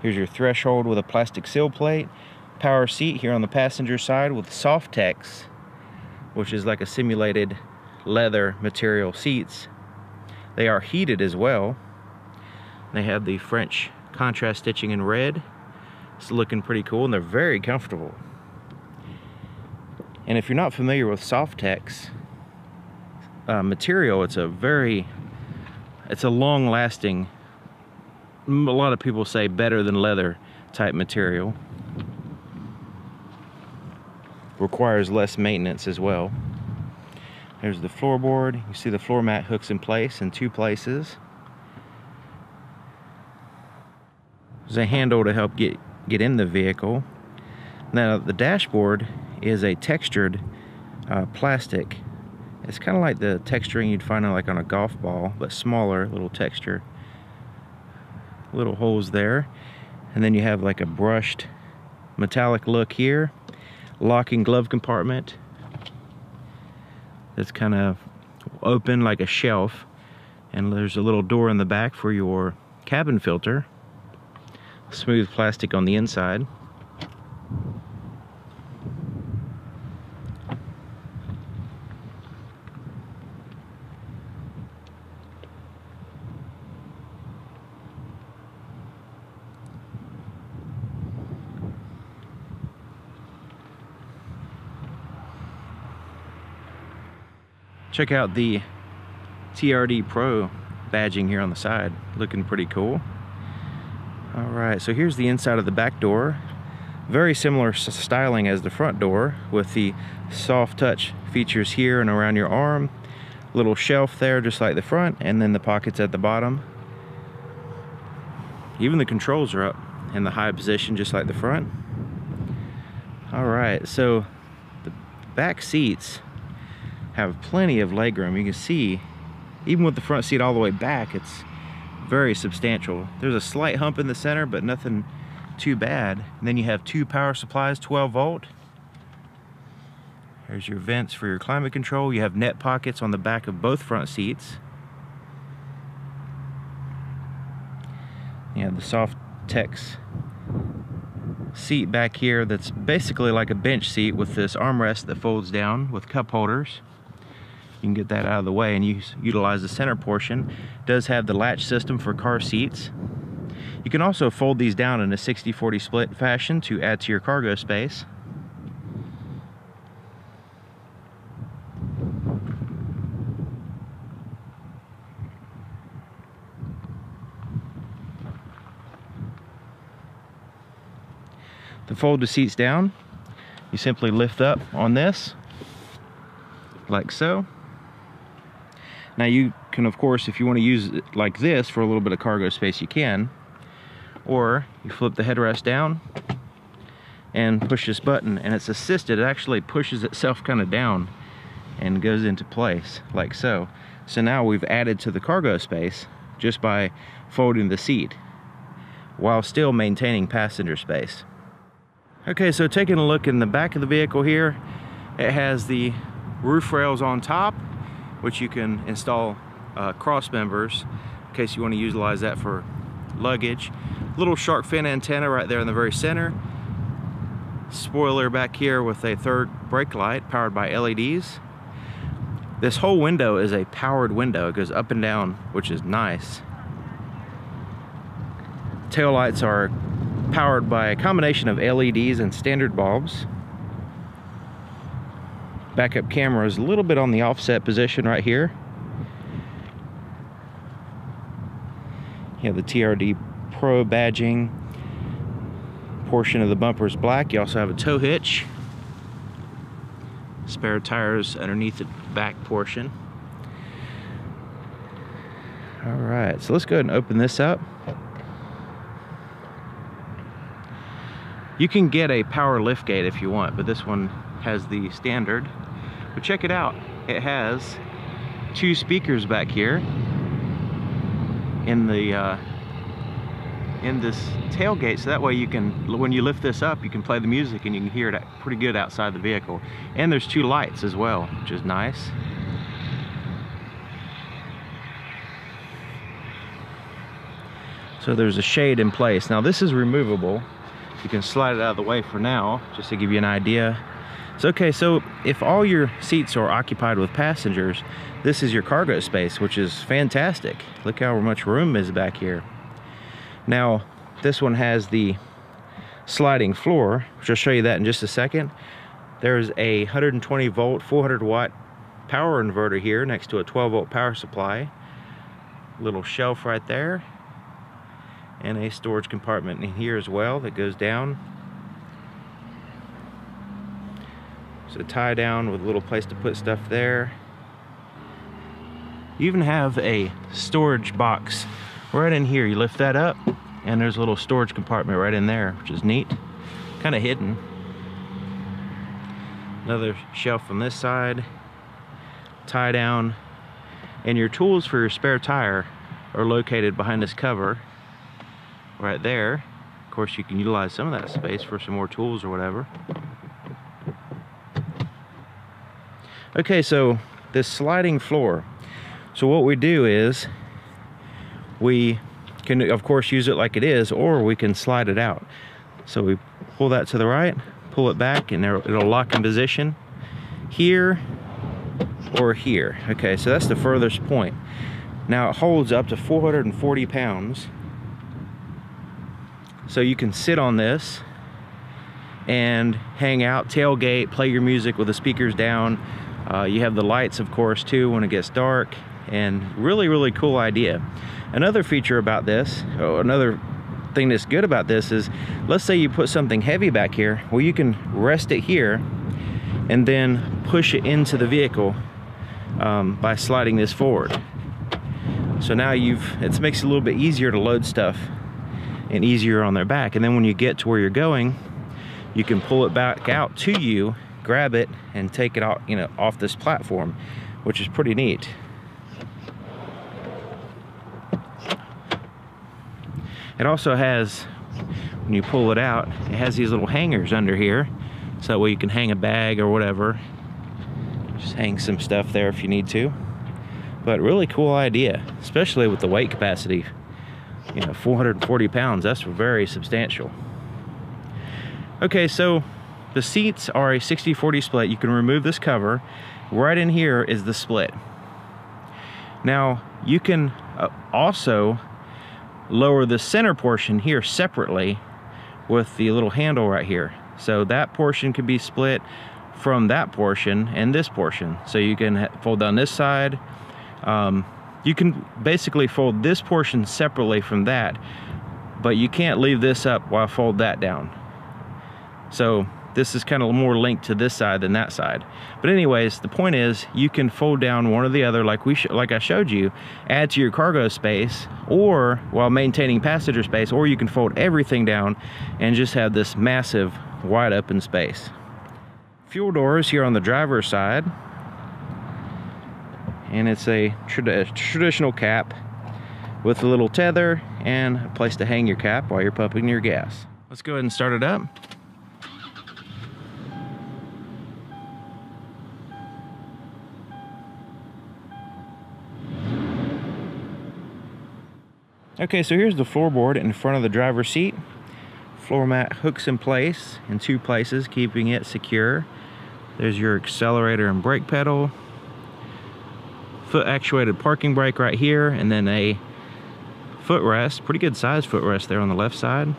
Here's your threshold with a plastic sill plate. Power seat here on the passenger side with Softex, which is like a simulated leather material seats. They are heated as well. They have the French contrast stitching in red. It's looking pretty cool, and they're very comfortable. And if you're not familiar with Softex material, it's a long-lasting, a lot of people say better than leather type material. Requires less maintenance as well. There's the floorboard. You see the floor mat hooks in place in 2 places. There's a handle to help get in the vehicle. Now the dashboard is a textured plastic. It's kind of like the texturing you'd find on a golf ball, but smaller, little texture. Little holes there. And then you have like a brushed metallic look here. Locking glove compartment that's kind of open like a shelf, and there's a little door in the back for your cabin filter. Smooth plastic on the inside. Check out the TRD Pro badging here on the side, looking pretty cool. Alright, so here's the inside of the back door. Very similar styling as the front door, with the soft touch features here and around your arm. Little shelf there just like the front, and then the pockets at the bottom. Even the controls are up in the high position just like the front. Alright, so the back seats have plenty of legroom. You can see, even with the front seat all the way back, it's very substantial. There's a slight hump in the center, but nothing too bad. And then you have 2 power supplies, 12 volt. There's your vents for your climate control. You have net pockets on the back of both front seats. You have the Softex seat back here that's basically like a bench seat with this armrest that folds down with cup holders. You can get that out of the way and utilize the center portion. It does have the latch system for car seats. You can also fold these down in a 60-40 split fashion to add to your cargo space. To fold the seats down, you simply lift up on this, like so. Now you can, of course, if you want to use it like this for a little bit of cargo space, you can. Or you flip the headrest down and push this button, and it's assisted. It actually pushes itself kind of down and goes into place, like so. So now we've added to the cargo space just by folding the seat, while still maintaining passenger space. Okay, so taking a look in the back of the vehicle here, it has the roof rails on top, which you can install cross members in case you want to utilize that for luggage. Little shark fin antenna right there in the very center. Spoiler back here with a 3rd brake light powered by LEDs. This whole window is a powered window. It goes up and down, which is nice. Tail lights are powered by a combination of LEDs and standard bulbs. Backup camera is a little bit on the offset position right here. You have the TRD Pro badging. Portion of the bumper is black. You also have a tow hitch. Spare tires underneath the back portion. Alright, so let's go ahead and open this up. You can get a power liftgate if you want, but this one has the standard. But check it out, it has 2 speakers back here in the in this tailgate, so that way you can, when you lift this up, you can play the music and you can hear it pretty good outside the vehicle. And there's 2 lights as well, which is nice. So there's a shade in place. Now this is removable. You can slide it out of the way for now, just to give you an idea. So, okay, so if all your seats are occupied with passengers, this is your cargo space, which is fantastic. Look how much room is back here. Now, this one has the sliding floor, which I'll show you that in just a second. There's a 120 volt, 400 watt power inverter here next to a 12 volt power supply. Little shelf right there. And a storage compartment in here as well that goes down. So tie down with a little place to put stuff there. You even have a storage box right in here. You lift that up and there's a little storage compartment right in there, which is neat. Kind of hidden. Another shelf on this side. Tie down. And your tools for your spare tire are located behind this cover right there. Of course, you can utilize some of that space for some more tools or whatever. Okay, so this sliding floor. So what we do is we can, of course, use it like it is, or we can slide it out. So we pull that to the right, pull it back, and it'll lock in position here or here. Okay, so that's the furthest point. Now it holds up to 440 pounds. So you can sit on this and hang out, tailgate, play your music with the speakers down. You have the lights, of course, too, when it gets dark, and really cool idea. Another feature about this, another thing that's good about this is, let's say you put something heavy back here. Well, you can rest it here and then push it into the vehicle by sliding this forward. So now it makes it a little bit easier to load stuff and easier on their back. And then when you get to where you're going, you can pull it back out to you, grab it, and take it out, off this platform, which is pretty neat. It also has, when you pull it out, it has these little hangers under here, so that way you can hang a bag or whatever. Just hang some stuff there if you need to. But really cool idea, especially with the weight capacity. 440 pounds, that's very substantial. Okay, so the seats are a 60-40 split. You can remove this cover. Right in here is the split. Now, you can also lower the center portion here separately with the little handle right here. So that portion can be split from that portion and this portion. So you can fold down this side. You can basically fold this portion separately from that, but you can't leave this up while I fold that down. So this is kind of more linked to this side than that side. But anyways, the point is, you can fold down one or the other like I showed you, add to your cargo space, or while maintaining passenger space, or you can fold everything down and just have this massive wide open space. Fuel doors here on the driver's side. And it's a traditional cap with a little tether and a place to hang your cap while you're pumping your gas. Let's go ahead and start it up. Okay, so here's the floorboard in front of the driver's seat. Floor mat hooks in place in two places, keeping it secure. There's your accelerator and brake pedal. Foot actuated parking brake right here, and then a footrest, pretty good size footrest there on the left side.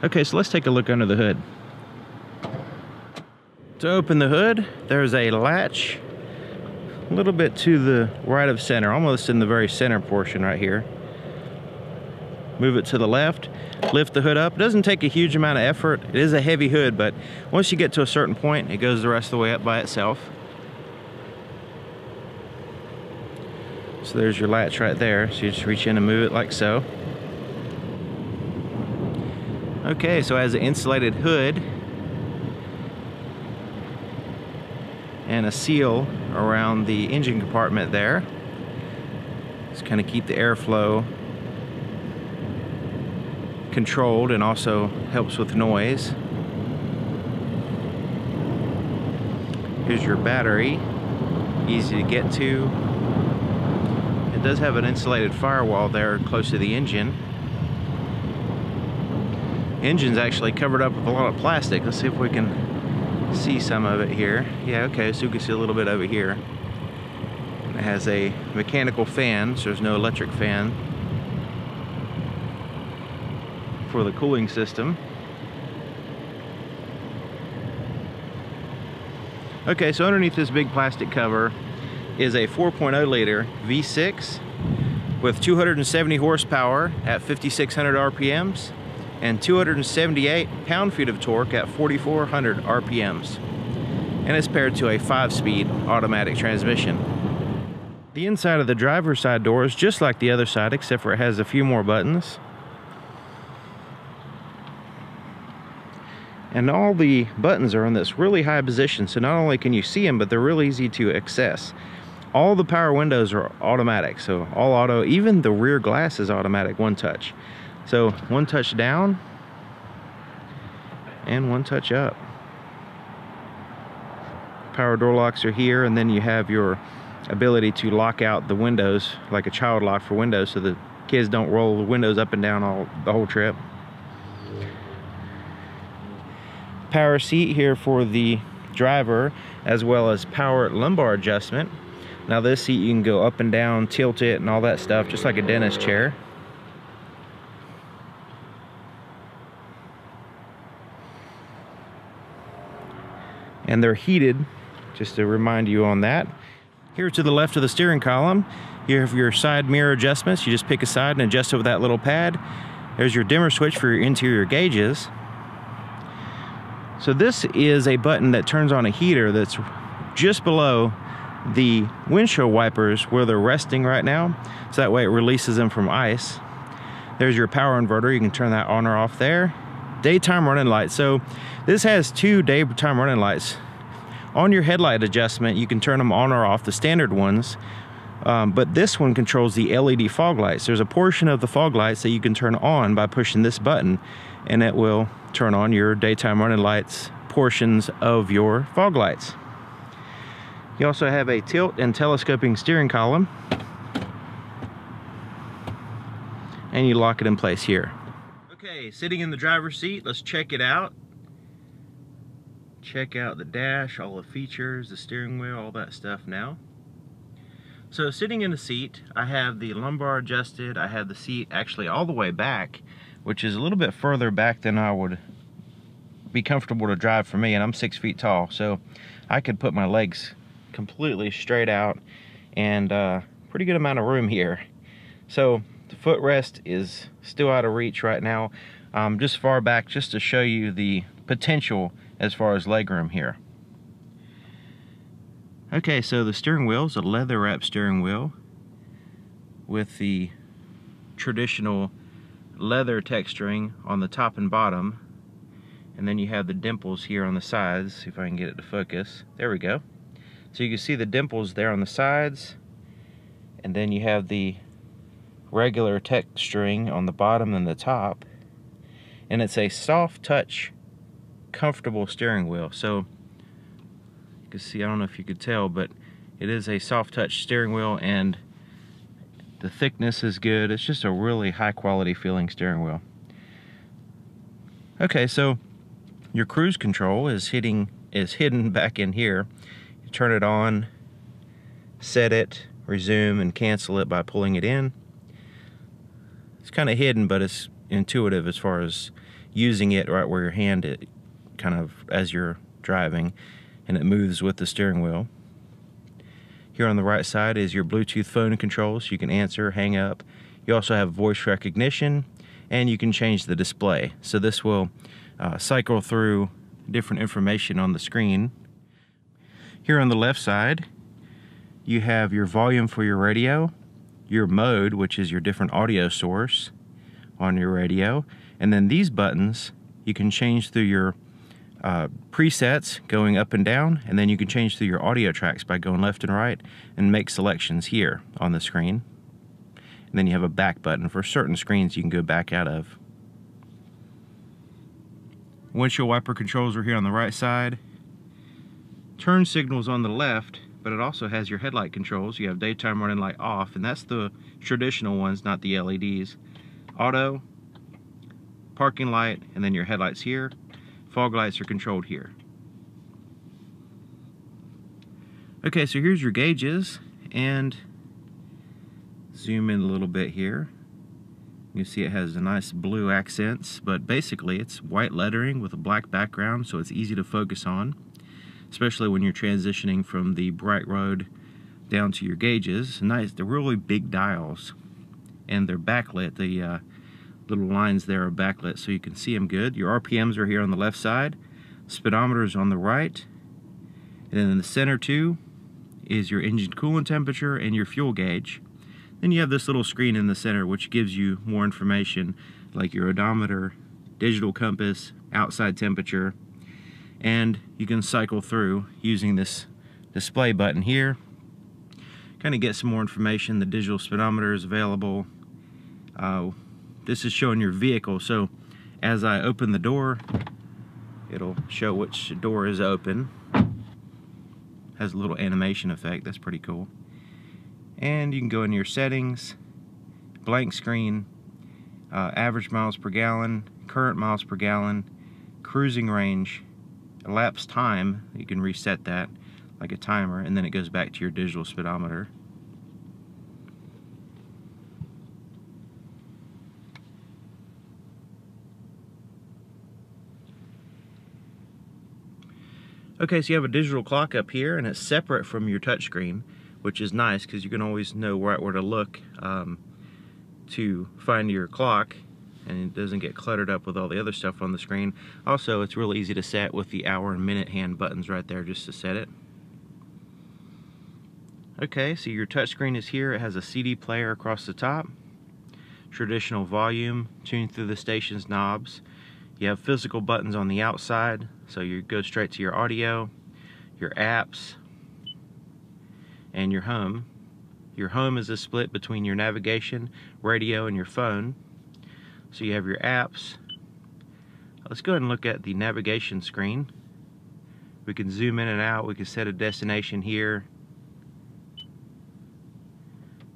Okay, so let's take a look under the hood. To open the hood, there's a latch a little bit to the right of center, almost in the very center portion right here. Move it to the left, lift the hood up. It doesn't take a huge amount of effort. It is a heavy hood, but once you get to a certain point, it goes the rest of the way up by itself. So there's your latch right there. So you just reach in and move it like so. Okay, so it has an insulated hood and a seal around the engine compartment there. Just kind of keep the airflow controlled, and also helps with noise. Here's your battery, easy to get to. It does have an insulated firewall there close to the engine. Engine's actually covered up with a lot of plastic. Let's see if we can see some of it here. Yeah, okay, so you can see a little bit over here. It has a mechanical fan, so there's no electric fan for the cooling system. Okay, so underneath this big plastic cover is a 4.0 liter V6 with 270 horsepower at 5,600 RPMs and 278 pound-feet of torque at 4,400 RPMs. And it's paired to a 5-speed automatic transmission. The inside of the driver's side door is just like the other side, except for it has a few more buttons. And all the buttons are in this really high position, so not only can you see them, but they're really easy to access. All the power windows are automatic, so all auto, even the rear glass is automatic, one touch. So one touch down and one touch up. Power door locks are here, and then you have your ability to lock out the windows like a child lock for windows, so the kids don't roll the windows up and down the whole trip. Power seat here for the driver, as well as power lumbar adjustment. Now this seat you can go up and down, tilt it and all that stuff, just like a dentist chair. And they're heated, just to remind you on that. Here to the left of the steering column, you have your side mirror adjustments. You just pick a side and adjust it with that little pad. There's your dimmer switch for your interior gauges. So this is a button that turns on a heater that's just below the windshield wipers where they're resting right now. So that way it releases them from ice. There's your power inverter. You can turn that on or off there. Daytime running lights. So this has two daytime running lights. On your headlight adjustment, you can turn them on or off, the standard ones. But this one controls the LED fog lights. There's a portion of the fog lights that you can turn on by pushing this button, and it will turn on your daytime running lights portions of your fog lights. You also have a tilt and telescoping steering column, and you lock it in place here. Okay, sitting in the driver's seat, let's check it out. Check out the dash, all the features, the steering wheel, all that stuff now. So sitting in the seat, I have the lumbar adjusted. I have the seat actually all the way back, which is a little bit further back than I would be comfortable to drive for me, and I'm 6 feet tall, so I could put my legs completely straight out, and pretty good amount of room here. So the footrest is still out of reach right now. Just far back just to show you the potential as far as legroom here. Okay, so the steering wheel is a leather wrap steering wheel with the traditional leather texturing on the top and bottom, and then you have the dimples here on the sides. See if I can get it to focus. There we go. So you can see the dimples there on the sides, and then you have the regular texturing on the bottom and the top, and it's a soft touch, comfortable steering wheel. So you can see, I don't know if you could tell, but it is a soft touch steering wheel, and the thickness is good. It's just a really high quality feeling steering wheel. Okay, so your cruise control is hidden back in here. You turn it on, set it, resume, and cancel it by pulling it in. It's kind of hidden, but it's intuitive as far as using it right where your hand is, kind of as you're driving, and it moves with the steering wheel. Here on the right side is your Bluetooth phone controls. You can answer, hang up. You also have voice recognition, and you can change the display. So this will cycle through different information on the screen. Here on the left side, you have your volume for your radio, your mode, which is your different audio source on your radio, and then these buttons you can change through your presets going up and down, and then you can change through your audio tracks by going left and right and make selections here on the screen. And then you have a back button for certain screens you can go back out of. Windshield wiper controls are here on the right side. Turn signals on the left, but it also has your headlight controls. You have daytime running light off, and that's the traditional ones, not the LEDs. Auto, parking light, and then your headlights here. Fog lights are controlled here. Okay, so here's your gauges, and zoom in a little bit here. You see it has a nice blue accents, but basically it's white lettering with a black background, so it's easy to focus on, especially when you're transitioning from the bright road down to your gauges. Nice, they're really big dials, and they're backlit. The little lines there are backlit so you can see them good. Your RPMs are here on the left side, speedometer is on the right, and then in the center too is your engine coolant temperature and your fuel gauge. Then you have this little screen in the center which gives you more information like your odometer, digital compass, outside temperature, and you can cycle through using this display button here. Kind of get some more information. The digital speedometer is available. This is showing your vehicle, so as I open the door, it'll show which door is open. Has a little animation effect, that's pretty cool. And you can go into your settings, blank screen, average miles per gallon, current miles per gallon, cruising range, elapsed time. You can reset that like a timer, and then it goes back to your digital speedometer. Okay, so you have a digital clock up here, and it's separate from your touchscreen, which is nice because you can always know right where to look to find your clock, and it doesn't get cluttered up with all the other stuff on the screen. Also, it's really easy to set with the hour and minute hand buttons right there just to set it. Okay, so your touchscreen is here. It has a CD player across the top, traditional volume, tuned through the station's knobs. You have physical buttons on the outside, so you go straight to your audio, your apps, and your home. Your home is a split between your navigation, radio, and your phone. So you have your apps. Let's go ahead and look at the navigation screen. We can zoom in and out. We can set a destination here.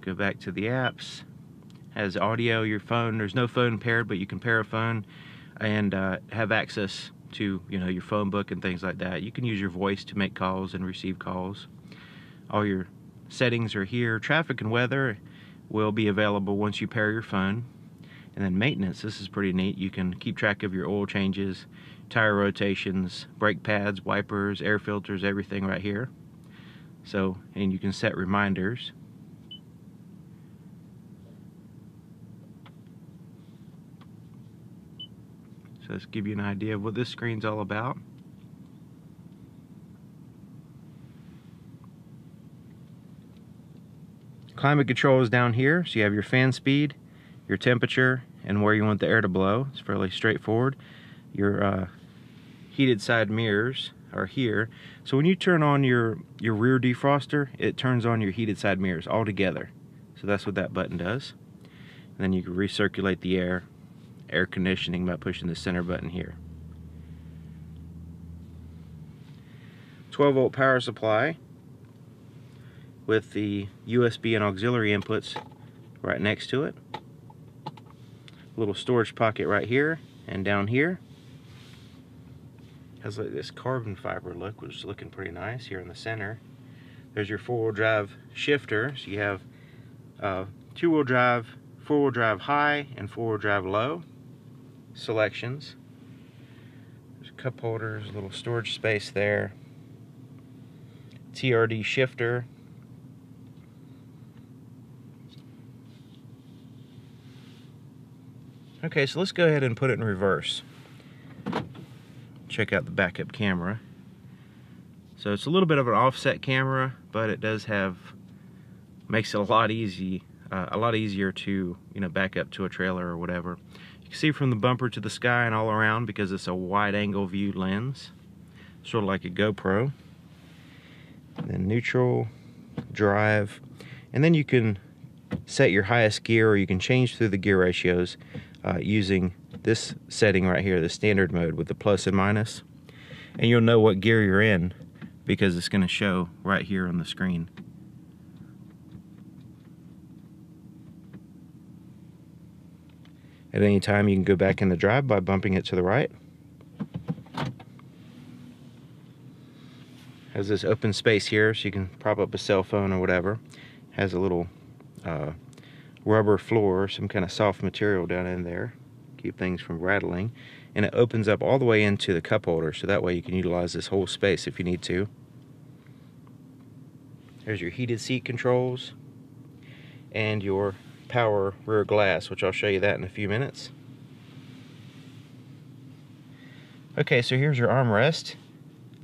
Go back to the apps. Has audio, your phone. There's no phone paired, but you can pair a phone and have access to your phone book and things like that. You can use your voice to make calls and receive calls. All your settings are here. Traffic and weather will be available once you pair your phone. And then maintenance, this is pretty neat. You can keep track of your oil changes, tire rotations, brake pads, wipers, air filters, everything right here. So, and you can set reminders. So let's give you an idea of what this screen's all about. Climate control is down here, so you have your fan speed, your temperature, and where you want the air to blow. It's fairly straightforward. Your heated side mirrors are here. So when you turn on your rear defroster, it turns on your heated side mirrors all together. So that's what that button does. And then you can recirculate the air conditioning by pushing the center button here. 12-volt power supply with the USB and auxiliary inputs right next to it. A little storage pocket right here and down here. Has like this carbon fiber look, which is looking pretty nice here in the center. There's your four-wheel drive shifter, so you have two-wheel drive, four-wheel drive high, and four-wheel drive low selections. There's cup holders, a little storage space there. TRD shifter. Okay, so let's go ahead and put it in reverse. Check out the backup camera. So it's a little bit of an offset camera, but it does makes it a lot easier to back up to a trailer or whatever. You can see from the bumper to the sky and all around because it's a wide angle view lens, sort of like a GoPro. And then neutral, drive, and then you can set your highest gear, or you can change through the gear ratios using this setting right here, the standard mode with the plus and minus, and you'll know what gear you're in because it's going to show right here on the screen. At any time you can go back in the drive by bumping it to the right. Has this open space here so you can prop up a cell phone or whatever. Has a little rubber floor, some kind of soft material down in there, keep things from rattling. And it opens up all the way into the cup holder, so that way you can utilize this whole space if you need to. There's your heated seat controls and your power rear glass, which I'll show you that in a few minutes. Okay, so here's your armrest,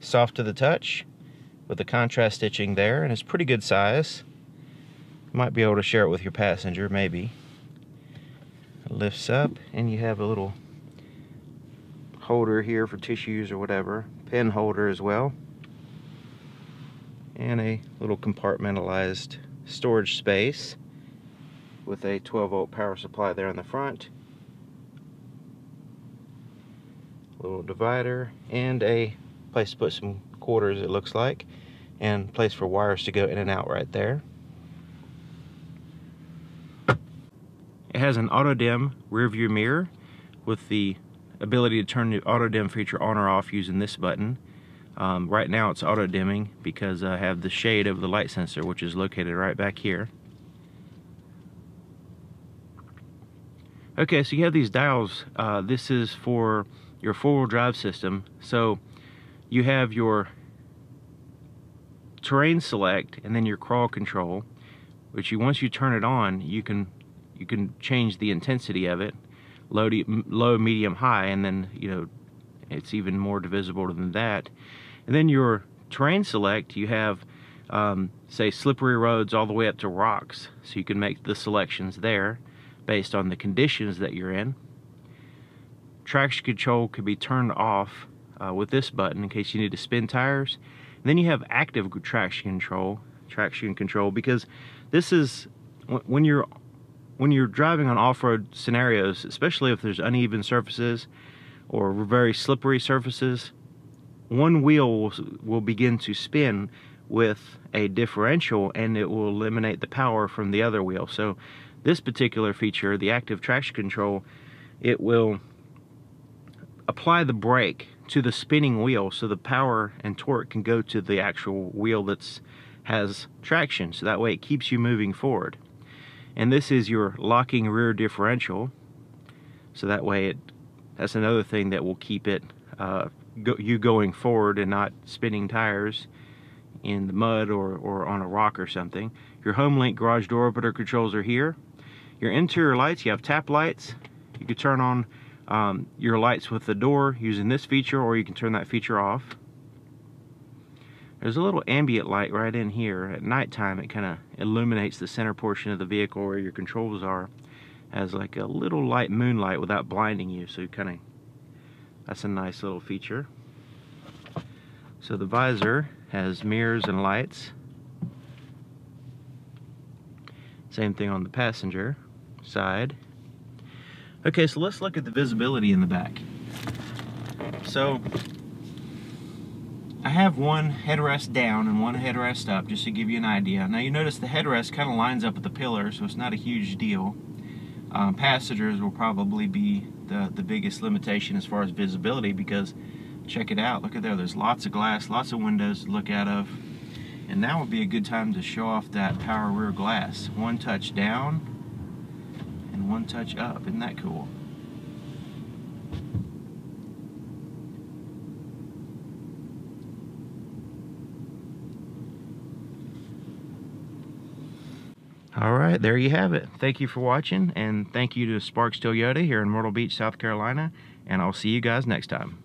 soft to the touch with the contrast stitching there, and it's pretty good size. You might be able to share it with your passenger, maybe. It lifts up and you have a little holder here for tissues or whatever, pen holder as well, and a little compartmentalized storage space with a 12-volt power supply there in the front, little divider, and a place to put some quarters, it looks like, and place for wires to go in and out right there. It has an auto dim rear view mirror with the ability to turn the auto dim feature on or off using this button. Right now it's auto dimming because I have the shade of the light sensor, which is located right back here. Okay, so you have these dials. This is for your four-wheel drive system. So you have your terrain select and then your crawl control, which once you turn it on, you can change the intensity of it, low, medium, high, and then it's even more divisible than that. And then your terrain select, you have say slippery roads all the way up to rocks, so you can make the selections there based on the conditions that you're in. Traction control could be turned off with this button in case you need to spin tires. And then you have active traction control, because this is when you're driving on off-road scenarios, especially if there's uneven surfaces or very slippery surfaces, one wheel will begin to spin with a differential and it will eliminate the power from the other wheel. So this particular feature, the active traction control, it will apply the brake to the spinning wheel so the power and torque can go to the actual wheel that has traction, so that way it keeps you moving forward. And this is your locking rear differential, so that way that's another thing that will keep it you going forward and not spinning tires in the mud or on a rock or something. Your home link garage door opener controls are here. Your interior lights, you have tap lights. You can turn on your lights with the door using this feature, or you can turn that feature off. There's a little ambient light right in here. At nighttime, it kind of illuminates the center portion of the vehicle where your controls are, as like a little light moonlight without blinding you. So that's a nice little feature. So the visor has mirrors and lights. Same thing on the passenger side. Okay, so let's look at the visibility in the back. So I have one headrest down and one headrest up, just to give you an idea. Now you notice the headrest kind of lines up with the pillar, so it's not a huge deal. Passengers will probably be the biggest limitation as far as visibility, because check it out, look at there, there's lots of glass, lots of windows to look out of. And now would be a good time to show off that power rear glass. One touch down and one touch up. Isn't that cool? Alright, there you have it. Thank you for watching, and thank you to Sparks Toyota here in Myrtle Beach, South Carolina, and I'll see you guys next time.